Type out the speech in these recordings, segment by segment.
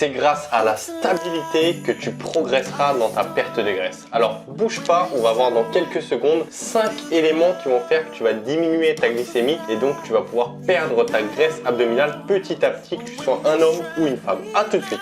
c'est grâce à la stabilité que tu progresseras dans ta perte de graisse. Alors bouge pas, on va voir dans quelques secondes 5 éléments qui vont faire que tu vas diminuer ta glycémie et donc tu vas pouvoir perdre ta graisse abdominale petit à petit, que tu sois un homme ou une femme. A tout de suite.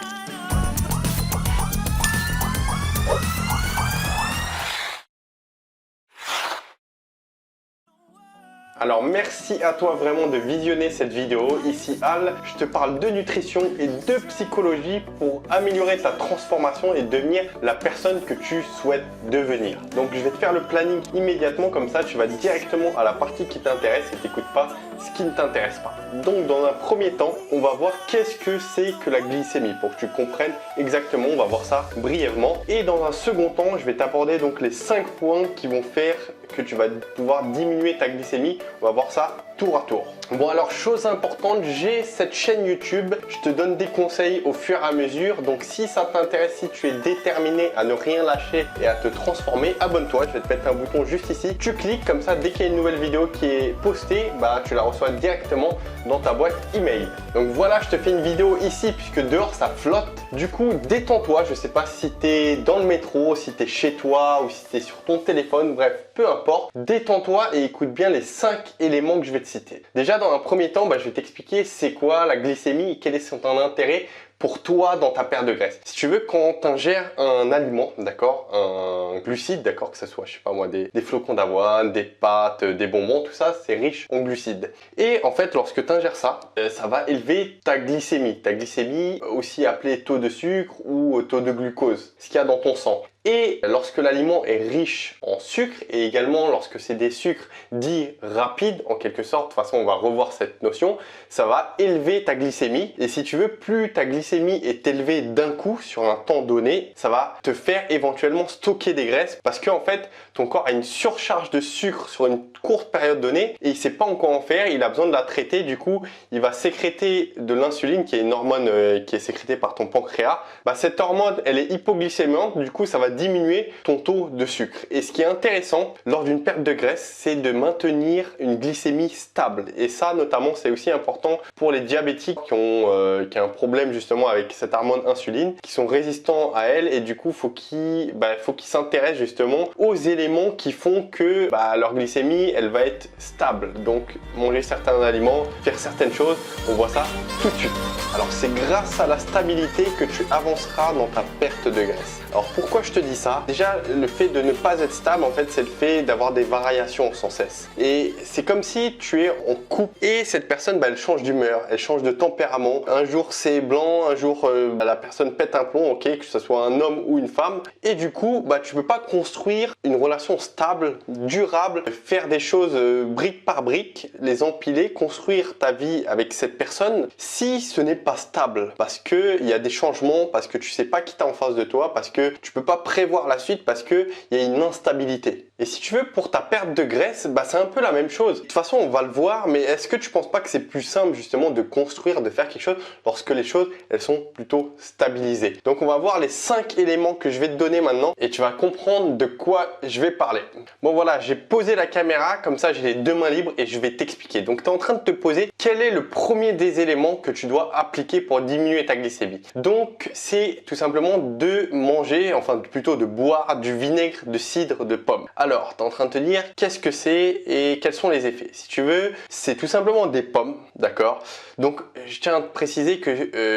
Alors merci à toi vraiment de visionner cette vidéo. Ici Al, je te parle de nutrition et de psychologie pour améliorer ta transformation et devenir la personne que tu souhaites devenir. Donc je vais te faire le planning immédiatement, comme ça tu vas directement à la partie qui t'intéresse et t'écoutes pas ce qui ne t'intéresse pas. Donc dans un premier temps, on va voir qu'est-ce que c'est que la glycémie pour que tu comprennes exactement, on va voir ça brièvement. Et dans un second temps, je vais t'aborder donc les 5 points qui vont faire que tu vas pouvoir diminuer ta glycémie. On va voir ça tour à tour. Bon alors, chose importante, j'ai cette chaîne YouTube, je te donne des conseils au fur et à mesure. Donc si ça t'intéresse, si tu es déterminé à ne rien lâcher et à te transformer, abonne-toi. Je vais te mettre un bouton juste ici. Tu cliques comme ça, dès qu'il y a une nouvelle vidéo qui est postée, tu la reçois directement dans ta boîte email. Donc voilà, je te fais une vidéo ici puisque dehors ça flotte. Du coup, détends-toi. Je sais pas si tu es dans le métro, si tu es chez toi ou si tu es sur ton téléphone, bref, peu importe. Détends-toi et écoute bien les 5 éléments que je vais te citer. Déjà, dans un premier temps, je vais t'expliquer c'est quoi la glycémie et quel est son intérêt pour toi dans ta perte de graisse. Si tu veux, quand tu ingères un aliment, d'accord, un glucide, d'accord, que ce soit, je sais pas moi, des flocons d'avoine, des pâtes, des bonbons, tout ça, c'est riche en glucides. Et en fait, lorsque tu ingères ça, ça va élever ta glycémie. Ta glycémie, aussi appelée taux de sucre ou taux de glucose, ce qu'il y a dans ton sang. Et lorsque l'aliment est riche en sucre et également lorsque c'est des sucres dits rapides, en quelque sorte, de toute façon on va revoir cette notion, ça va élever ta glycémie. Et si tu veux, plus ta glycémie est élevée d'un coup sur un temps donné, ça va te faire éventuellement stocker des graisses parce qu'en fait ton corps a une surcharge de sucre sur une courte période donnée et il ne sait pas encore en faire, il a besoin de la traiter. Du coup, il va sécréter de l'insuline qui est une hormone qui est sécrétée par ton pancréas. Cette hormone, elle est hypoglycémiante, du coup ça va diminuer ton taux de sucre. Et ce qui est intéressant lors d'une perte de graisse, c'est de maintenir une glycémie stable. Et ça, notamment, c'est aussi important pour les diabétiques qui ont un problème justement avec cette hormone insuline, qui sont résistants à elle. Et du coup, faut qu'ils s'intéressent justement aux éléments qui font que leur glycémie, elle va être stable. Donc, manger certains aliments, faire certaines choses, on voit ça tout de suite. Alors, c'est grâce à la stabilité que tu avanceras dans ta perte de graisse. Alors pourquoi je te dis ça? Déjà, le fait de ne pas être stable, en fait, c'est le fait d'avoir des variations sans cesse. Et c'est comme si tu es en couple et cette personne, elle change d'humeur, elle change de tempérament. Un jour c'est blanc, un jour la personne pète un plomb, ok, que ce soit un homme ou une femme. Et du coup, tu peux pas construire une relation stable, durable, faire des choses brique par brique, les empiler, construire ta vie avec cette personne si ce n'est pas stable. Parce qu'il y a des changements, parce que tu sais pas qui t'as en face de toi, parce que tu peux pas prévoir la suite parce qu'il y a une instabilité. Et si tu veux, pour ta perte de graisse, c'est un peu la même chose. De toute façon, on va le voir, mais est-ce que tu penses pas que c'est plus simple justement de construire, de faire quelque chose lorsque les choses, elles sont plutôt stabilisées? Donc on va voir les 5 éléments que je vais te donner maintenant et tu vas comprendre de quoi je vais parler. Bon voilà, j'ai posé la caméra, comme ça j'ai les deux mains libres et je vais t'expliquer. Donc tu es en train de te poser quel est le premier des éléments que tu dois appliquer pour diminuer ta glycémie. Donc c'est tout simplement de manger, enfin plutôt de boire du vinaigre de cidre de pomme. Alors, tu es en train de te dire qu'est-ce que c'est et quels sont les effets. Si tu veux, c'est tout simplement des pommes, d'accord? Donc, je tiens à te préciser que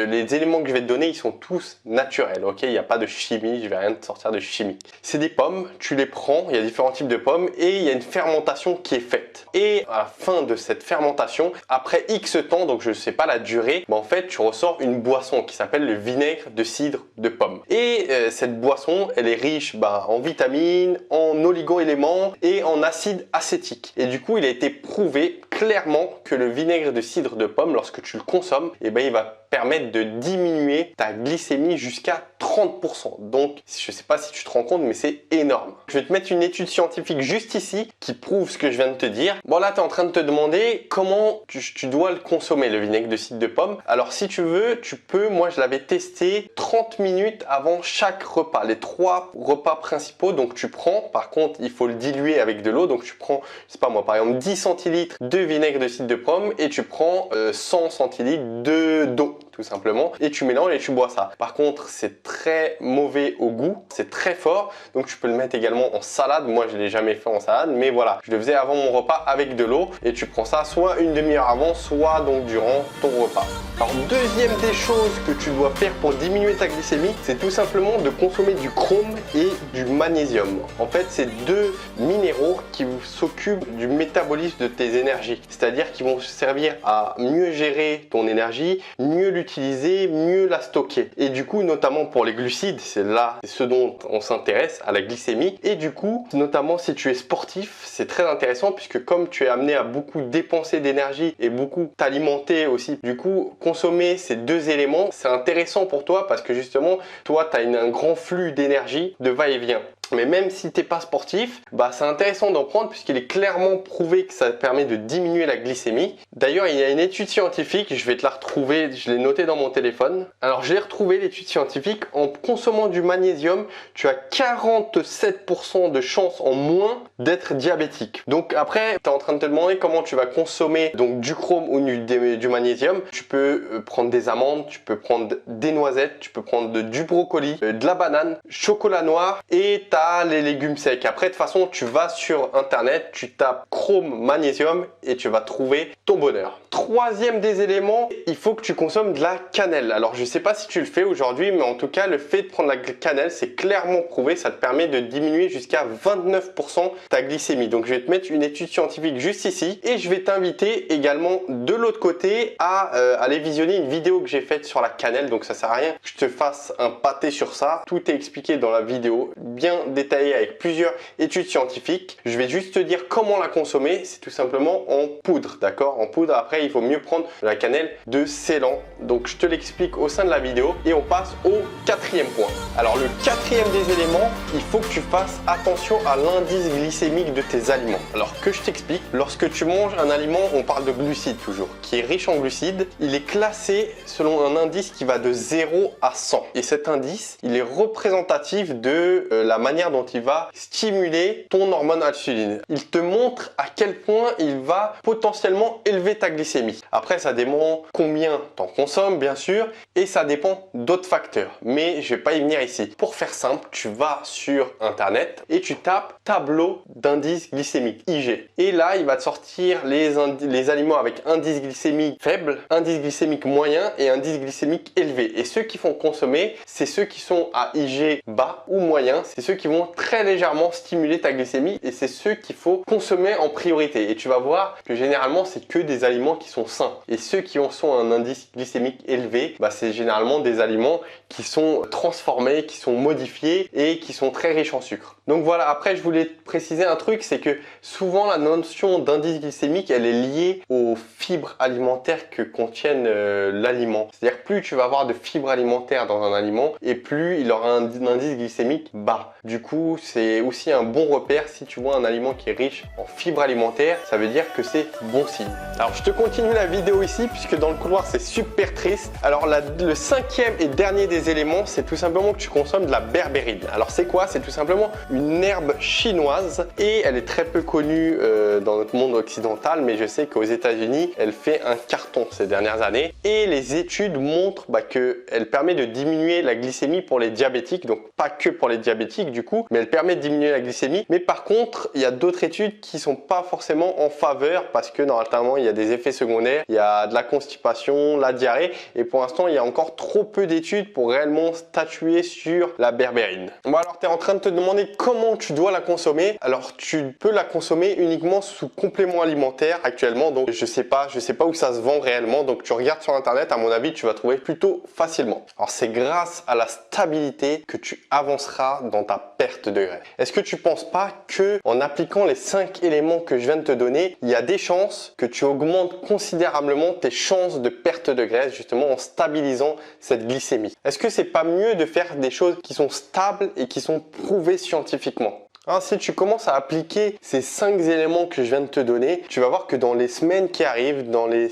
les éléments que je vais te donner, ils sont tous naturels, ok? Il n'y a pas de chimie, je vais rien te sortir de chimie. C'est des pommes, tu les prends, il y a différents types de pommes et il y a une fermentation qui est faite. Et à la fin de cette fermentation, après X temps, donc je ne sais pas la durée, en fait, tu ressors une boisson qui s'appelle le vinaigre de cidre de pomme. Et cette boisson, elle est riche en vitamines, en oligo-éléments et en acide acétique. Et du coup, il a été prouvé clairement que le vinaigre de cidre de pomme, lorsque tu le consommes, il va permettre de diminuer ta glycémie jusqu'à 30%. Donc, je ne sais pas si tu te rends compte, mais c'est énorme. Je vais te mettre une étude scientifique juste ici qui prouve ce que je viens de te dire. Bon, là, tu es en train de te demander comment tu dois le consommer, le vinaigre de cidre de pomme. Alors, si tu veux, tu peux, moi, je l'avais testé 30 minutes avant chaque repas, les 3 repas principaux. Donc, tu prends, par contre, il faut le diluer avec de l'eau. Donc, tu prends, je sais pas moi, par exemple, 10 centilitres de vinaigre de cidre de pomme et tu prends 100 centilitres d'eau. tout simplement, et tu mélanges et tu bois ça. Par contre, c'est très mauvais au goût, c'est très fort, donc tu peux le mettre également en salade. Moi, je l'ai jamais fait en salade, mais voilà, je le faisais avant mon repas avec de l'eau, et tu prends ça soit une demi-heure avant, soit donc durant ton repas. Alors, deuxième des choses que tu dois faire pour diminuer ta glycémie, c'est tout simplement de consommer du chrome et du magnésium. En fait, c'est deux minéraux qui s'occupent du métabolisme de tes énergies, c'est-à-dire qui vont servir à mieux gérer ton énergie, mieux l'utiliser, mieux la stocker. Et du coup, notamment pour les glucides, c'est ce dont on s'intéresse, à la glycémie. Et du coup, notamment si tu es sportif, c'est très intéressant puisque comme tu es amené à beaucoup dépenser d'énergie et beaucoup t'alimenter aussi, du coup, consommer ces deux éléments, c'est intéressant pour toi parce que justement, toi, tu as un grand flux d'énergie de va-et-vient. Mais même si tu n'es pas sportif, c'est intéressant d'en prendre puisqu'il est clairement prouvé que ça permet de diminuer la glycémie. D'ailleurs, il y a une étude scientifique, je vais te la retrouver, je l'ai notée dans mon téléphone. Alors, j'ai retrouvé l'étude scientifique. En consommant du magnésium, tu as 47% de chances en moins d'être diabétique. Donc après, tu es en train de te demander comment tu vas consommer donc du chrome ou du magnésium. Tu peux prendre des amandes, tu peux prendre des noisettes, tu peux prendre du brocoli, de la banane, chocolat noir et les légumes secs. Après, de toute façon, tu vas sur internet, tu tapes chrome, magnésium et tu vas trouver ton bonheur. Troisième des éléments, il faut que tu consommes de la cannelle. Alors, je ne sais pas si tu le fais aujourd'hui, mais en tout cas, le fait de prendre la cannelle, c'est clairement prouvé. Ça te permet de diminuer jusqu'à 29% ta glycémie. Donc, je vais te mettre une étude scientifique juste ici et je vais t'inviter également de l'autre côté à aller visionner une vidéo que j'ai faite sur la cannelle. Donc, ça sert à rien que je te fasse un pâté sur ça. Tout est expliqué dans la vidéo, bien détaillé avec plusieurs études scientifiques. Je vais juste te dire comment la consommer. C'est tout simplement en poudre, d'accord? En poudre, après, il faut mieux prendre la cannelle de Ceylan. Donc, je te l'explique au sein de la vidéo et on passe au quatrième point. Alors, le quatrième des éléments, il faut que tu fasses attention à l'indice glycémique de tes aliments. Alors, que je t'explique, lorsque tu manges un aliment, on parle de glucides toujours, qui est riche en glucides, il est classé selon un indice qui va de 0 à 100. Et cet indice, il est représentatif de la manière dont il va stimuler ton hormone insuline. Il te montre à quel point il va potentiellement élever ta glycémie. Après, ça dépend combien tu en consommes, bien sûr, et ça dépend d'autres facteurs. Mais je vais pas y venir ici. Pour faire simple, tu vas sur internet et tu tapes tableau d'indice glycémique, IG. Et là, il va te sortir les aliments avec indice glycémique faible, indice glycémique moyen et indice glycémique élevé. Et ceux qui font consommer, c'est ceux qui sont à IG bas ou moyen. C'est ceux qui vont très légèrement stimuler ta glycémie et c'est ceux qu'il faut consommer en priorité. Et tu vas voir que généralement, c'est que des aliments qui sont sains. Et ceux qui ont un indice glycémique élevé, c'est généralement des aliments qui sont transformés, qui sont modifiés et qui sont très riches en sucre. Donc voilà, après je voulais préciser un truc, c'est que souvent la notion d'indice glycémique, elle est liée aux fibres alimentaires que contiennent l'aliment. C'est-à-dire plus tu vas avoir de fibres alimentaires dans un aliment et plus il aura un indice glycémique bas. Du coup, c'est aussi un bon repère si tu vois un aliment qui est riche en fibres alimentaires, ça veut dire que c'est bon signe. Alors je te continue la vidéo ici puisque dans le couloir c'est super triste. Alors le cinquième et dernier des éléments, c'est tout simplement que tu consommes de la berbérine. Alors c'est quoi? C'est tout simplement une herbe chinoise et elle est très peu connue dans notre monde occidental, mais je sais qu'aux États-Unis, elle fait un carton ces dernières années et les études montrent qu'elle permet de diminuer la glycémie pour les diabétiques, donc pas que pour les diabétiques du coup, mais elle permet de diminuer la glycémie. Mais par contre, il y a d'autres études qui sont pas forcément en faveur parce que notamment il y a des effets secondaires, il y a de la constipation, la diarrhée et pour l'instant il y a encore trop peu d'études pour réellement statuer sur la berbérine. Bon alors tu es en train de te demander comment tu dois la consommer. Alors tu peux la consommer uniquement sous complément alimentaire actuellement, donc je sais pas où ça se vend réellement, donc tu regardes sur internet, à mon avis tu vas trouver plutôt facilement. Alors c'est grâce à la stabilité que tu avanceras dans ta perte de graisse. Est-ce que tu penses pas que en appliquant les 5 éléments que je viens de te donner, il y a des chances que tu augmentes considérablement tes chances de perte de graisse justement en stabilisant cette glycémie? Est-ce que c'est pas mieux de faire des choses qui sont stables et qui sont prouvées scientifiquement? Alors, si tu commences à appliquer ces 5 éléments que je viens de te donner, tu vas voir que dans les semaines qui arrivent, dans les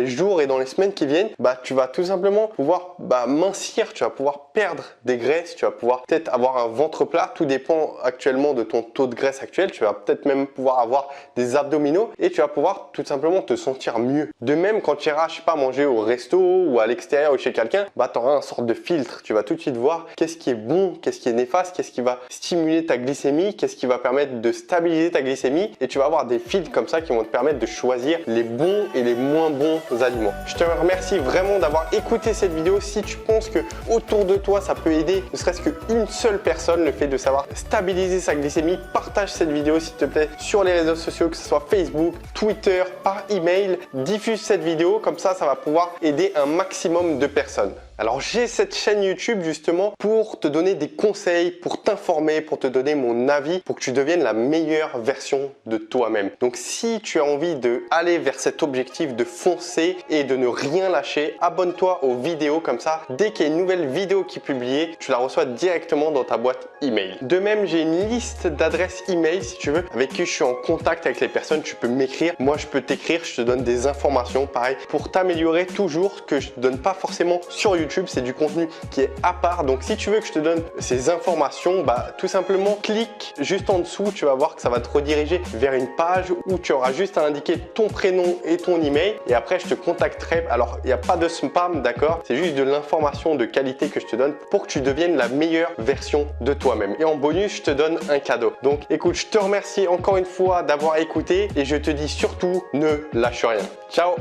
jours et dans les semaines qui viennent, tu vas tout simplement pouvoir mincir, tu vas pouvoir perdre des graisses, tu vas pouvoir peut-être avoir un ventre plat, tout dépend actuellement de ton taux de graisse actuel, tu vas peut-être même pouvoir avoir des abdominaux et tu vas pouvoir tout simplement te sentir mieux. De même, quand tu iras, je sais pas, manger au resto ou à l'extérieur ou chez quelqu'un, tu auras un sorte de filtre, tu vas tout de suite voir qu'est-ce qui est bon, qu'est-ce qui est néfaste, qu'est-ce qui va stimuler ta glycémie, qu'est-ce qui va permettre de stabiliser ta glycémie et tu vas avoir des filtres comme ça qui vont te permettre de choisir les bons et les moins bons aliments. Je te remercie vraiment d'avoir écouté cette vidéo. Si tu penses que autour de toi ça peut aider ne serait-ce qu'une seule personne, le fait de savoir stabiliser sa glycémie, partage cette vidéo s'il te plaît sur les réseaux sociaux, que ce soit Facebook, Twitter, par email, diffuse cette vidéo, comme ça va pouvoir aider un maximum de personnes. Alors j'ai cette chaîne YouTube justement pour te donner des conseils, pour t'informer, pour te donner mon avis, pour que tu deviennes la meilleure version de toi-même. Donc si tu as envie d'aller vers cet objectif de foncer et de ne rien lâcher, abonne-toi aux vidéos comme ça. Dès qu'il y a une nouvelle vidéo qui est publiée, tu la reçois directement dans ta boîte email. De même, j'ai une liste d'adresses email si tu veux, avec qui je suis en contact avec les personnes. Tu peux m'écrire, moi je peux t'écrire, je te donne des informations pareil pour t'améliorer toujours, que je te donne pas forcément sur YouTube. C'est du contenu qui est à part. Donc si tu veux que je te donne ces informations, tout simplement clique juste en dessous, tu vas voir que ça va te rediriger vers une page où tu auras juste à indiquer ton prénom et ton email et après je te contacterai. Alors il n'y a pas de spam, d'accord, c'est juste de l'information de qualité que je te donne pour que tu deviennes la meilleure version de toi-même. Et en bonus, je te donne un cadeau. Donc écoute, je te remercie encore une fois d'avoir écouté et je te dis surtout ne lâche rien. Ciao.